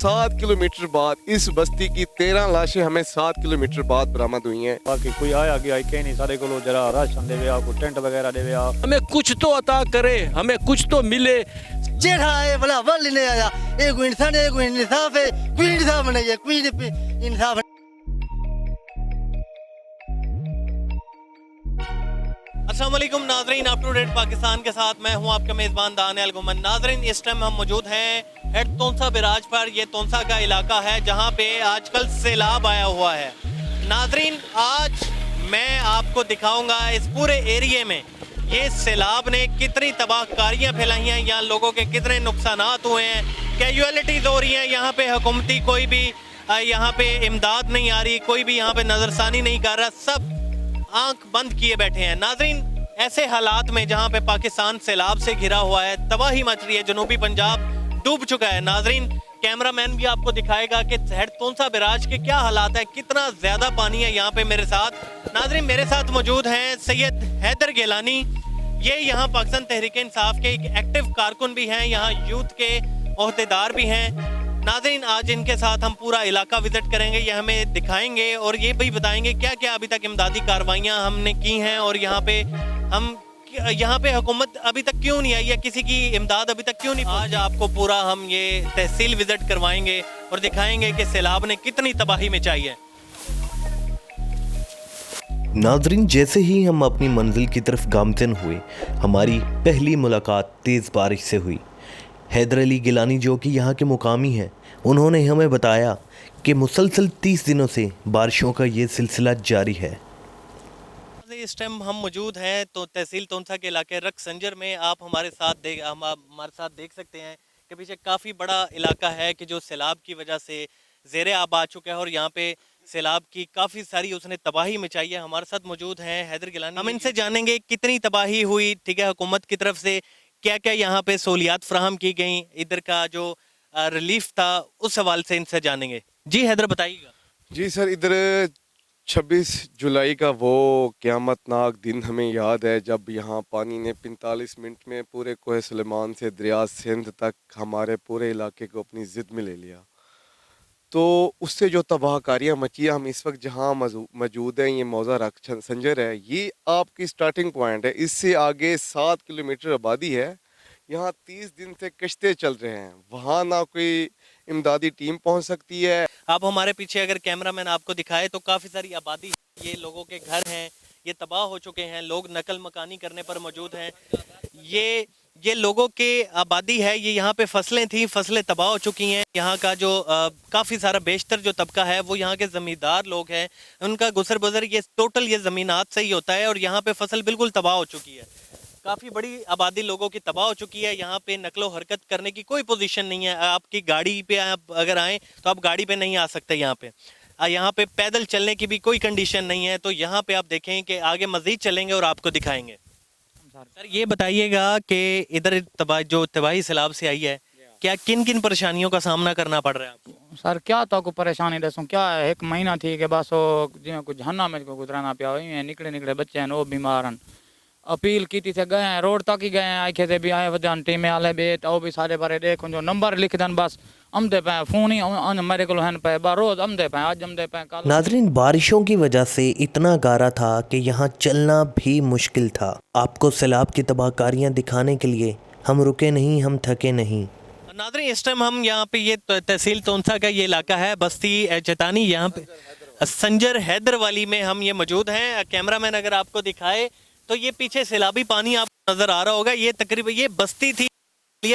7 kilometre बाद इस बस्ती की 13 लाशें हमें 7 किलोमीटर बाद बरामद हुई हैं। बाकी कोई आया गया कहीं नहीं, सारे को जरा राशन देवे आ, कोई टेंट वगैरह देवे आ। हमें कुछ तो अता करे, हमें कुछ तो मिले। जेठा है भला वल ले आया, एक इंसान है, कोई इंसाफ है, कोई इंसाफ नहीं है, कोई इंसाफ। अस्सलाम वालेकुम नाजरीन, अप टू डेट पाकिस्तान के साथ मैं हूं आपका मेज़बान दानियल गुमन। नाजरीन, इस टाइम हम मौजूद हैं हेड तोंसा बिराज पर। ये तोंसा का इलाका है जहां पे आजकल सैलाब आया हुआ है। नाजरीन, आज मैं आपको दिखाऊंगा इस पूरे एरिए में ये सैलाब ने कितनी तबाहकारियां फैलाई हैं, यहाँ लोगों के कितने नुकसानात हुए हैं, कैजुअलिटीज़ हो रही हैं। यहाँ पे हुकूमती कोई भी यहाँ पे इमदाद नहीं आ रही, कोई भी यहाँ पे नज़रसानी नहीं कर रहा, सब आंख बंद किए बैठे हैं। नाजरीन, ऐसे हालात में जहां पे पाकिस्तान सैलाब से घिरा हुआ है, तबाही मच रही है, जनूबी पंजाब डूब चुका है। नाजरीन, कैमरामैन भी आपको दिखाएगा कि हेड तोंसा बिराज के क्या हालात है, कितना ज्यादा पानी है यहाँ पे। मेरे साथ नाजरीन, मेरे साथ मौजूद हैं सैयद हैदर गिलानी। ये यहाँ पाकिस्तान तहरीक इंसाफ के एक एक्टिव कारकुन भी हैं, यहाँ यूथ के ओहदेदार भी हैं। नाज़रीन, आज इनके साथ हम पूरा इलाका विजिट करेंगे, ये हमें दिखाएंगे और ये भी बताएंगे क्या क्या अभी तक इमदादी कार्रवाइयाँ हमने की हैं और यहाँ पे हुकूमत अभी तक क्यों नहीं आई है, किसी की इमदाद अभी तक क्यों नहीं। आज आपको पूरा हम ये तहसील विजिट करवाएंगे और दिखाएंगे कि सैलाब ने कितनी तबाही मचाई है। नाजरीन, जैसे ही हम अपनी मंजिल की तरफ गामजन हुए, हमारी पहली मुलाकात तेज़ बारिश से हुई। हैदर अली गिलानी, जो कि यहाँ के मुकामी हैं, उन्होंने हमें बताया कि मुसलसल 30 दिनों से बारिशों का ये सिलसिला जारी है। इस टाइम हम मौजूद हैं तो तहसील तोंसा के इलाके रक्संजर में। आप हमारे साथ देख सकते हैं कि पीछे काफ़ी बड़ा इलाका है कि जो सैलाब की वजह से ज़ेरे आब आ चुका है और यहाँ पे सैलाब की काफ़ी सारी उसने तबाही मचाई है। हमारे साथ मौजूद हैं हैदर गिलानी, हम इनसे जानेंगे कितनी तबाही हुई, ठीक है, हुकूमत की तरफ से क्या क्या यहाँ पे सहूलियात फ्राहम की गई, इधर का जो रिलीफ था उस सवाल से इनसे जानेंगे। जी हैदर, बताइएगा। जी सर, इधर 26 जुलाई का वो क़यामतनाक दिन हमें याद है जब यहाँ पानी ने 45 मिनट में पूरे कोह सुलेमान से दरिया सिंध तक हमारे पूरे इलाके को अपनी ज़िद में ले लिया। तो उससे जो तबाहकारियाँ मची, हम इस वक्त जहाँ मौजूद हैं, ये मौज़ा रक्संजर है, ये आपकी स्टार्टिंग पॉइंट है। इससे आगे 7 किलोमीटर आबादी है। यहाँ 30 दिन से कश्ते चल रहे हैं, वहाँ ना कोई इमदादी टीम पहुँच सकती है। आप हमारे पीछे अगर कैमरामैन आपको दिखाए तो काफ़ी सारी आबादी है, ये लोगों के घर हैं, ये तबाह हो चुके हैं, लोग नकल मकानी करने पर मौजूद हैं। ये लोगों के आबादी है, ये यहाँ पे फसलें थी, फसलें तबाह हो चुकी हैं। यहाँ का जो काफ़ी सारा बेशतर जो तबका है वो यहाँ के ज़मींदार लोग हैं, उनका गुजर बसर ये टोटल ये ज़मीनात से ही होता है और यहाँ पे फसल बिल्कुल तबाह हो चुकी है। काफ़ी बड़ी आबादी लोगों की तबाह हो चुकी है। यहाँ पे नकलो हरकत करने की कोई पोजीशन नहीं है। आपकी गाड़ी पे आप अगर आएँ तो आप गाड़ी पे नहीं आ सकते। यहाँ पे पैदल चलने की भी कोई कंडीशन नहीं है। तो यहाँ पे आप देखें कि आगे मज़ीद चलेंगे और आपको दिखाएंगे। सर, ये बताइएगा कि इधर जो तबाही सैलाब से आई है, क्या किन किन परेशानियों का सामना करना पड़ रहा है आपको? सर, क्या तो को परेशानी दसूं, क्या है, एक महीना थी कि बस वो जिवें कुछ जहन्नम में गुजराना पिया, निकले बच्चे हैं, वो बीमार हैं। अपील की थी, गए हैं रोड तक ही गए हैं, आखे से भी आए वजन टीमें आले बेट वो भी सारे बारे देखो जो नंबर लिख दें, बस अमदे पे फोन ही मेरे को हैं पे रोज अमदे पे, आज अमदे पे कल। नाजरीन, बारिशों की वजह से इतना गारा था कि यहाँ चलना भी मुश्किल था। आपको सैलाब की तबाहकारियाँ दिखाने के लिए हम रुके नहीं, हम थके नहीं। नाज़रीन, इस टाइम हम यहाँ पे ये तहसील तोंसा का ये इलाका है, बस्ती चेतानी, यहाँ पे संजर हैदर वाली में हम ये मौजूद हैं। कैमरामैन अगर आपको दिखाए तो ये पीछे सैलाबी पानी आपको नजर आ रहा होगा। ये तकरीबन ये बस्ती थी,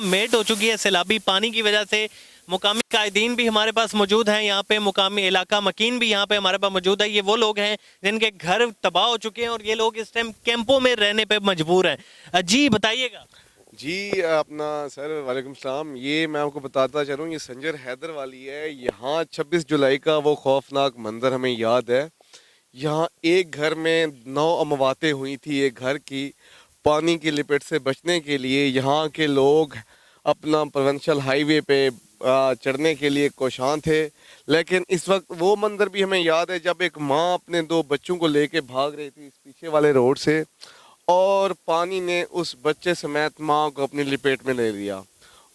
मेट हो चुकी है सैलाबी पानी की वजह से। मुकामी कायदीन भी हमारे पास मौजूद हैं यहाँ पे, मुकामी इलाका मकीन भी यहाँ पे हमारे पास मौजूद है। ये वो लोग हैं जिनके घर तबाह हो चुके हैं और ये लोग इस टाइम कैंपों में रहने पे मजबूर हैं। जी बताइएगा। जी अपना सर, वालेकुम सलाम। ये मैं आपको बताता चलूँ, ये संजर हैदर वाली है। यहाँ 26 जुलाई का वो खौफनाक मंजर हमें याद है। यहाँ एक घर में 9 अमवातें हुई थी। एक घर की पानी की लपेट से बचने के लिए यहाँ के लोग अपना प्रोविंशियल हाईवे पे चढ़ने के लिए कोशां थे। लेकिन इस वक्त वो मंजर भी हमें याद है जब एक माँ अपने 2 बच्चों को लेके भाग रही थी इस पीछे वाले रोड से और पानी ने उस बच्चे समेत माँ को अपनी लपेट में ले लिया।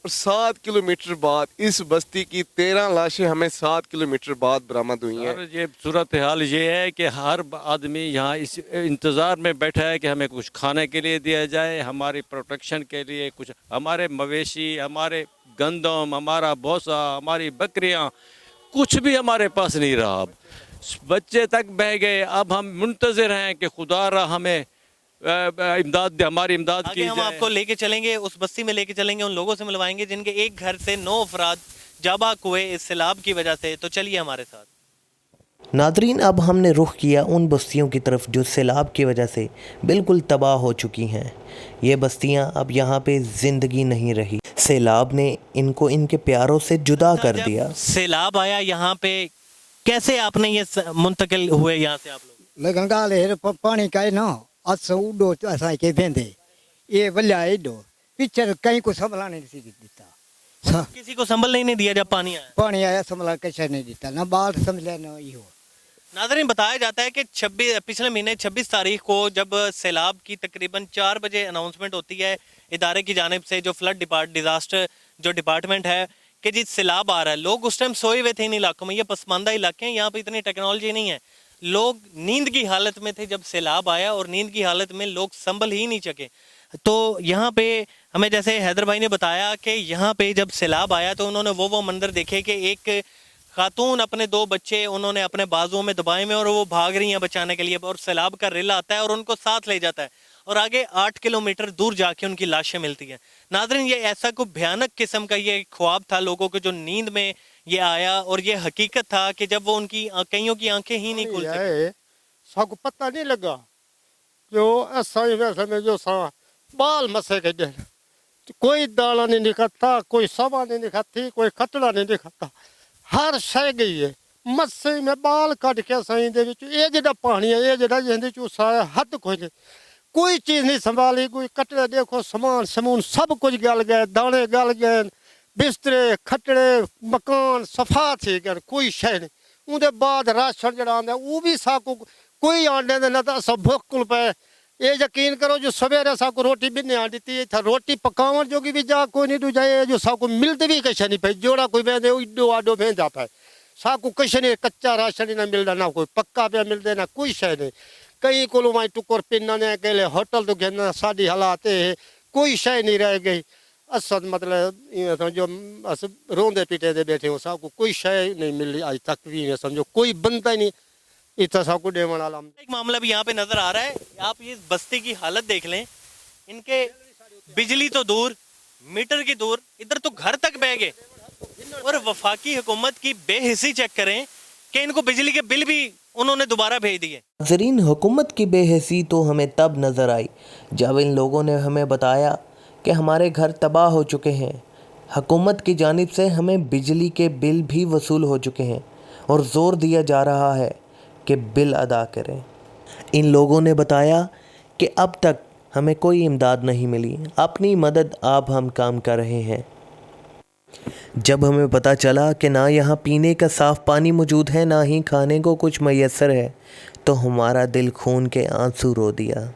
اور 7 کلومیٹر بعد اس بستی کی 13 لاشیں ہمیں 7 کلومیٹر بعد برآمد ہوئی ہیں. اور یہ صورتحال یہ ہے کہ ہر آدمی یہاں اس انتظار میں بیٹھا ہے کہ ہمیں کچھ کھانے کے لیے دیا جائے، ہماری پروٹیکشن کے لیے کچھ، ہمارے مویشی، ہمارے گندم، ہمارا بھوسا، ہماری بکریاں، کچھ بھی ہمارے پاس نہیں رہا. اب بچے تک بہ گئے. اب ہم منتظر ہیں کہ خدا را ہمیں امداد، ہماری امداد کی آگے ہم جائے. آپ کو لے کے چلیں گے، اس بستی میں لے کے چلیں گے، ان لوگوں سے ملوائیں گے جن کے ایک گھر سے 9 افراد جاباک ہوئے اس سیلاب کی وجہ سے. تو چلیے ہمارے ساتھ. ناظرین، اب ہم نے رخ کیا ان بستیوں کی طرف جو سیلاب کی وجہ سے بالکل تباہ ہو چکی ہیں. یہ بستیاں اب یہاں پہ زندگی نہیں رہی. سیلاب نے ان کو ان کے پیاروں سے جدا کر دیا. سیلاب آیا یہاں پہ، کیسے آپ نے یہ منتقل ہوئے یہاں سے آپ لوگ؟ لگن گالے پانی کا نا اص اڈو اسا کے دیندے یہ ولیا ایڈو پچھر کہیں کو سنبھلا نہیں سی دیتا. کسی کو سنبھل نہیں دیا جب پانی آیا. پانی آیا سنبھلا کچھ نہیں دیتا، نہ بال سنبھلیا نہ یہ. ناظرین، بتایا جاتا ہے کہ پچھلے مہینے 26 تاریخ کو جب سیلاب کی تقریباً 4 بجے اناؤنسمنٹ ہوتی ہے ادارے کی جانب سے، جو فلڈ ڈیزاسٹر جو ڈپارٹمنٹ ہے، کہ جی سیلاب آ رہا ہے. لوگ اس ٹائم سوئے ہوئے تھے ان علاقوں میں. یہ پسماندہ علاقے ہیں، یہاں پہ اتنی ٹیکنالوجی نہیں ہے. لوگ نیند کی حالت میں تھے جب سیلاب آیا، اور نیند کی حالت میں لوگ سنبھل ہی نہیں سکے. تو یہاں پہ ہمیں جیسے حیدر بھائی نے بتایا کہ یہاں پہ جب سیلاب آیا تو انہوں نے وہ منظر دیکھے کہ ایک خاتون اپنے 2 بچے انہوں نے اپنے بازوؤں میں دبائے میں، اور وہ بھاگ رہی ہیں بچانے کے لیے، اور سیلاب کا ریل آتا ہے اور ان کو ساتھ لے جاتا ہے، اور آگے 8 کلومیٹر دور جا کے ان کی لاشیں ملتی ہیں. ناظرین، یہ ایسا کوئی بھیانک قسم کا یہ خواب تھا لوگوں کو جو نیند میں یہ آیا، اور یہ حقیقت تھا کہ جب وہ ان کی کئیوں کی آنکھیں ہی نہیں کھل سکی. سب کو پتہ نہیں لگا جو ایسا ہی ویسے میں جو سا بال مسے کے دن کوئی دالا نہیں نکلتا، کوئی سوا نہیں نکلتی، کوئی کٹڑا نہیں نکلتا، ہر شے گئی ہے. مسے میں بال کٹ کے سائیں دے وچ یہ جڑا پانی ہے، یہ جڑا جہندے چ سا حد کوئی نہیں، کوئی چیز نہیں سنبھالی. کوئی کٹڑے دیکھو، سامان سب کچھ گل گئے، دانے گل گئے، بسترے کھٹڑے مکان صفا تھی گئے، کوئی شے نہیں. ان دے بعد راشن جڑا آندا وہ بھی ساکو کوئی آنڈے دے نہ تا سب بھوک کل پے. یہ یقین کرو جو سویرے ساکو روٹی بھی نہیں آنڈی تھا، روٹی پکاون جو بھی جا کوئی نہیں دو جائے، جو ساکو ملتے بھی کچھ نہیں پے. جوڑا کوئی ویندے اڈو آڈو ویندا پے، ساکو کچھ نہیں، کچا راشن نہ ملدا، نہ کوئی پکا پہ ملدے، نہ کوئی شے نہیں. کئی کولو مائی ٹکر پنن نے کہ ہوٹل تو گھن ساڈی حالات کوئی شے نہیں رہ گئی. اسد مطلب جو اس روندے پیٹے دے بیٹھے ہوں، ساکو کوئی شے نہیں ملی آج تک بھی. سمجھو کوئی بندہ ہی نہیں اتنا ساکو ڈیون والا. ایک معاملہ بھی یہاں پہ نظر آ رہا ہے. آپ یہ بستی کی حالت دیکھ لیں، ان کے بجلی تو دور، میٹر کی دور، ادھر تو گھر تک بہ گئے. اور وفاقی حکومت کی بے حسی چیک کریں کہ ان کو بجلی کے بل بھی انہوں نے دوبارہ بھیج دیے. ناظرین، حکومت کی بے حسی تو ہمیں تب نظر آئی جب ان لوگوں نے ہمیں بتایا کہ ہمارے گھر تباہ ہو چکے ہیں. حکومت کی جانب سے ہمیں بجلی کے بل بھی وصول ہو چکے ہیں اور زور دیا جا رہا ہے کہ بل ادا کریں. ان لوگوں نے بتایا کہ اب تک ہمیں کوئی امداد نہیں ملی، اپنی مدد آپ ہم کام کر رہے ہیں. جب ہمیں پتہ چلا کہ نہ یہاں پینے کا صاف پانی موجود ہے، نہ ہی کھانے کو کچھ میسر ہے، تو ہمارا دل خون کے آنسو رو دیا.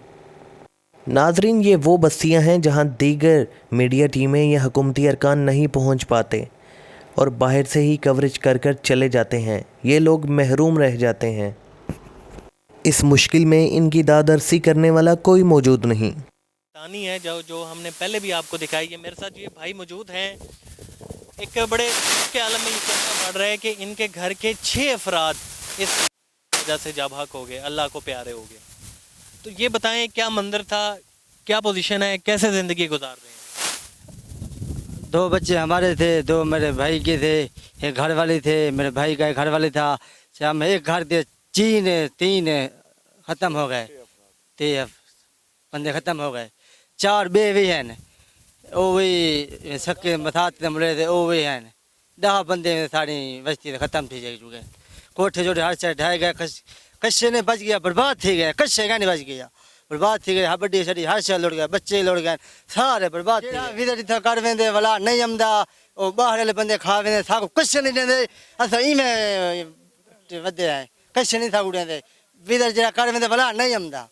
ناظرین، یہ وہ بستیاں ہیں جہاں دیگر میڈیا ٹیمیں یا حکومتی ارکان نہیں پہنچ پاتے اور باہر سے ہی کوریج کر چلے جاتے ہیں. یہ لوگ محروم رہ جاتے ہیں. اس مشکل میں ان کی دادرسی کرنے والا کوئی موجود نہیں. کہانی ہے جو ہم نے پہلے بھی آپ کو دکھائی ہے. میرے ساتھ یہ بھائی موجود ہیں، ایک بڑے کے عالم میں یہ کہنا پڑ رہا ہے کہ ان کے گھر کے 6 افراد اس وجہ سے جابحق ہو گئے، اللہ کو پیارے ہو گئے. تو یہ بتائیں کیا منظر تھا، کیا پوزیشن ہے، کیسے زندگی گزار رہے ہیں؟ 2 بچے ہمارے تھے، 2 میرے بھائی کے تھے، ایک گھر والی تھے، میرے بھائی کا ایک گھر والی تھا. ہم ایک گھر دے 3 ختم ہو گئے، 3 بندے ختم ہو گئے. 4 بیوی ہیں، وہ بھی سکے مسات ملے تھے، وہ بھی ہیں. 10 بندے ساری بستی ختم تھی جائے چکے. کوٹھے جوڑے ہر سے ڈھائے گئے، کشے نے بچ گیا، برباد تھی گئے، کشے کا نہیں بچ گیا، برباد تھی گئے. بڑی سڑی ہر سے لڑ گیا، بچے لڑ گئے، سارے برباد تھی گئے. کر ویندے والا نہیں آمدا، وہ باہر والے بندے کھا ویندے، ساکو کچھ نہیں دے. اصل ایویں ودے ہیں، کچھ نہیں ساکو دے. ویدر جڑا کر ویندے والا نہیں آمدا،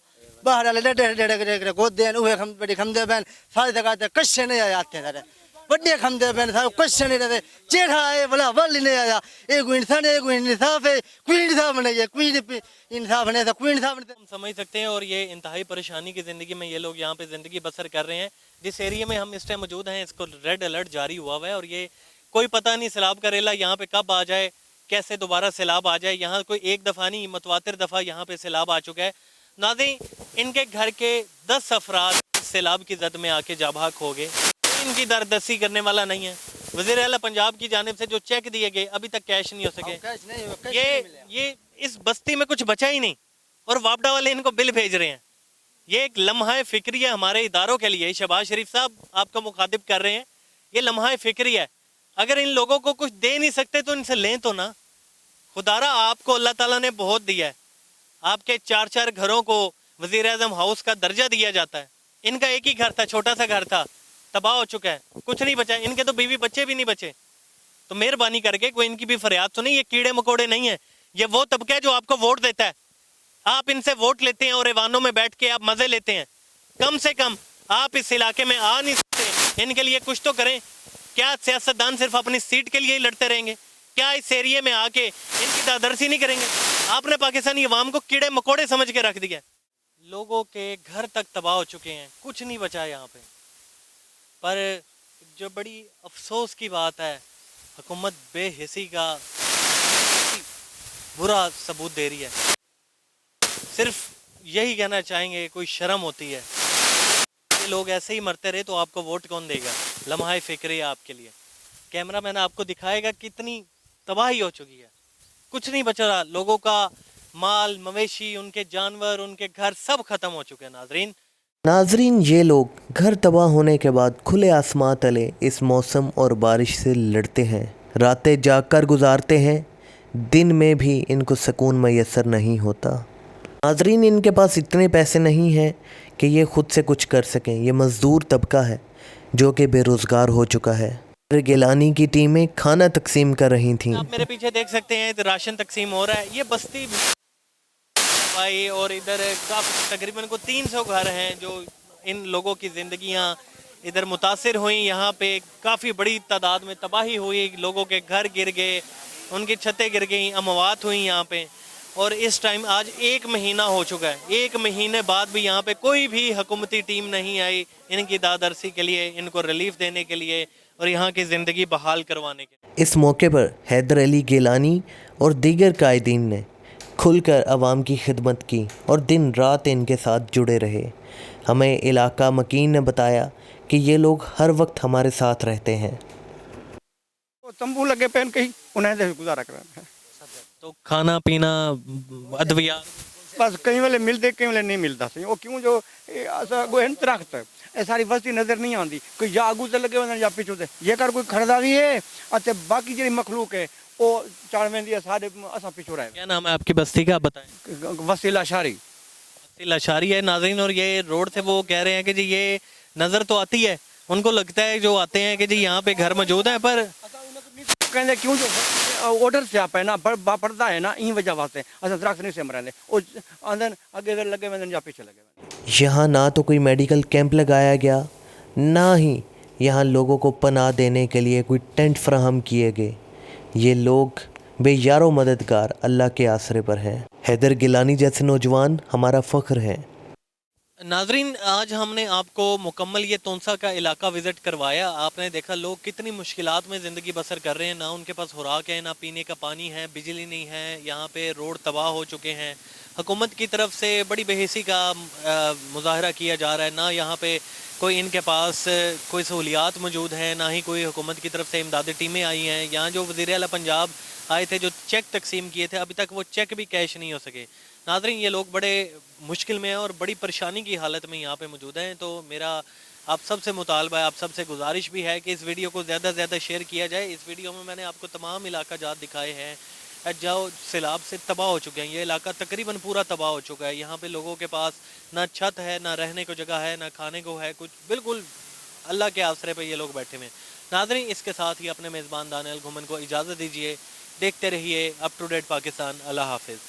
باہر والے ڈیڑھ گودے ہیں، اوہ بڑی کھمدے بین سارے جگہ تے کچھ نہیں آتے سارے. बड़े खमदे पे सारे क्वेश्चन नहीं रहते चेठा है बोला वल नहीं आया एक इंसान है कोई इंसाफ है कोई इंसाफ नहीं है कोई इंसाफ नहीं था कोई इंसाफ नहीं। हम समझ सकते हैं और ये इंतहाई परेशानी की ज़िंदगी में ये लोग यहाँ पे ज़िंदगी बसर कर रहे हैं। जिस एरिया में हम इस टाइम मौजूद हैं इसको रेड अलर्ट जारी हुआ हुआ है और ये कोई पता नहीं सैलाब का रेला यहाँ पे कब आ जाए, कैसे दोबारा सैलाब आ जाए। यहाँ कोई एक दफ़ा नहीं मतवातिर दफ़ा यहाँ पे सैलाब आ चुका है। नाज़रीन इनके घर के 10 अफराद सैलाब की जद में आके जाबाक हो गए, इनकी दरदस्ती करने वाला नहीं है। वज़ीर आला पंजाब की जानिब से जो चेक दिए गए अभी तक कैश नहीं हो सके। ये इस बस्ती में कुछ बचा ही नहीं और वापडा वाले इनको बिल भेज रहे हैं। ये एक लम्हा फिक्री है हमारे इदारों के लिए। शहबाज शरीफ साहब आपका मुखातिब कर रहे हैं, ये लम्हा फिक्री है। अगर इन लोगों को कुछ दे नहीं सकते तो इनसे लें तो ना। खुदारा आपको अल्लाह ताला ने बहुत दिया है, आपके 4-4 घरों को वज़ीर आज़म हाउस का दर्जा दिया जाता है। इनका एक ही घर था, छोटा सा घर था, तबाह हो चुका है, कुछ नहीं बचा। इनके तो बीवी बच्चे भी नहीं बचे। तो मेहरबानी करके कोई इनकी भी फरियाद सुनी। ये कीड़े मकोड़े नहीं है, ये वो तबका है जो आपको वोट देता है। आप इनसे वोट लेते हैं और ऐवानों में बैठ के आप मजे लेते हैं। कम से कम आप इस इलाके में आ नहीं सकते, इनके लिए कुछ तो करें। क्या सियासतदान सिर्फ अपनी सीट के लिए ही लड़ते रहेंगे? क्या इस एरिया में आके इनकी दादरसी नहीं करेंगे? आपने पाकिस्तानी अवाम को कीड़े मकोड़े समझ के रख दिया। लोगों के घर तक तबाह हो चुके हैं, कुछ नहीं बचा यहाँ पे। पर जो बड़ी अफसोस की बात है, हुकूमत बेहिसी का बुरा सबूत दे रही है। सिर्फ यही कहना चाहेंगे, कोई शर्म होती है? ये लोग ऐसे ही मरते रहे तो आपको वोट कौन देगा? लम्हा फिक्र है आपके लिए। कैमरा मैन आपको दिखाएगा कितनी तबाही हो चुकी है, कुछ नहीं बच रहा। लोगों का माल मवेशी, उनके जानवर, उनके घर सब खत्म हो चुके हैं। नाजरीन ये लोग घर तबाह होने के बाद खुले आसमां तले इस मौसम और बारिश से लड़ते हैं, रातें जागकर गुजारते हैं, दिन में भी इनको सुकून मैसर नहीं होता। नाजरीन इनके पास इतने पैसे नहीं हैं कि ये ख़ुद से कुछ कर सकें। ये मज़दूर तबका है जो कि बेरोज़गार हो चुका है। गिलानी की टीमें खाना तकसीम कर रही थीं। आप मेरे पीछे देख सकते हैं राशन तकसीम हो रहा है। ये बस्ती भाई और इधर तकरीबन को 300 घर हैं जो इन लोगों की ज़िंदगियां इधर मुतासिर हुई। यहाँ पे काफ़ी बड़ी तादाद में तबाही हुई, लोगों के घर गिर गए, उनकी छतें गिर गई, अमवात हुई यहाँ पे। और इस टाइम आज 1 महीना हो चुका है, 1 महीने बाद भी यहाँ पे कोई भी हुकूमती टीम नहीं आई इनकी दादरसी के लिए, इनको रिलीफ देने के लिए और यहाँ की ज़िंदगी बहाल करवाने के लिए। इस मौके पर हैदर अली गिलानी और दीगर कायदीन ने खुलकर आवाम की खिदमत की और दिन रात इनके साथ जुड़े रहे। हमें इलाका मकीन ने बताया कि ये लोग हर वक्त हमारे साथ रहते हैं। तंबू लगे पेन कहीं उन्हें गुजारा कराना है। तो खाना पीना अदविया बस कई वाले मिलते कई वाले नहीं मिलता सही। वो क्यों जो दरख्त है सारी बस्ती नजर नहीं आती, कोई या आगू से लगे या पिछू से। ये कर कोई खरीदारी है अच्छा बाकी जी मखलूक है वो चार में दिया सारे असा पिछू रहे। क्या नाम है आपकी बस्ती का, आप बताएं। वसीला शारी। वसीला शारी है नाज़रीन। और ये रोड से वो कह रहे हैं कि जी ये नज़र तो आती है, उनको लगता है जो आते हैं कि जी यहाँ पे घर मौजूद है, पर कहते क्यों जो ऑर्डर से आप है ना पड़ता है ना इन वजह वास्ते अच्छा दरख्त नहीं से मरने और अंदर आगे लगे हुए या पीछे लगे हुए। यहाँ ना तो कोई मेडिकल कैंप लगाया गया, ना ही यहाँ लोगों को पनाह देने के लिए कोई टेंट फराहम किए गए। ये लोग बेयारो मददगार अल्लाह के आसरे पर हैं। हैदर गिलानी जैसे नौजवान हमारा फ़ख्र हैं। नाजरीन आज हमने आपको मुकम्मल ये तोंसा का इलाका विज़िट करवाया। आपने देखा लोग कितनी मुश्किलात में ज़िंदगी बसर कर रहे हैं। ना उनके पास खुराक है, ना पीने का पानी है, बिजली नहीं है, यहाँ पे रोड तबाह हो चुके हैं। हुकूमत की तरफ से बड़ी बेहिसी का मुजाहरा किया जा रहा है। ना यहाँ पे कोई इनके पास कोई सहूलियात मौजूद हैं, ना ही कोई हुकूमत की तरफ से इमदादी टीमें आई हैं। यहाँ जो वज़ीर आला पंजाब आए थे जो चेक तकसीम किए थे, अभी तक वो चेक भी कैश नहीं हो सके। नाज़रीन ये लोग बड़े मुश्किल में हैं और बड़ी परेशानी की हालत में यहाँ पे मौजूद हैं। तो मेरा आप सबसे मुतालबा है, आप सबसे गुजारिश भी है कि इस वीडियो को ज़्यादा से ज़्यादा शेयर किया जाए। इस वीडियो में मैंने आपको तमाम इलाका जात दिखाए हैं जो सैलाब से तबाह हो चुके हैं। ये इलाका तकरीबन पूरा तबाह हो चुका है। यहाँ पे लोगों के पास ना छत है, ना रहने को जगह है, ना खाने को है, कुछ बिल्कुल अल्लाह के आसरे पे ये लोग बैठे हुए हैं। नाज़रीन इसके साथ ही अपने मेज़बान दानियल घुमन को इजाज़त दीजिए। देखते रहिए अप टू डेट पाकिस्तान। अल्लाह हाफिज़।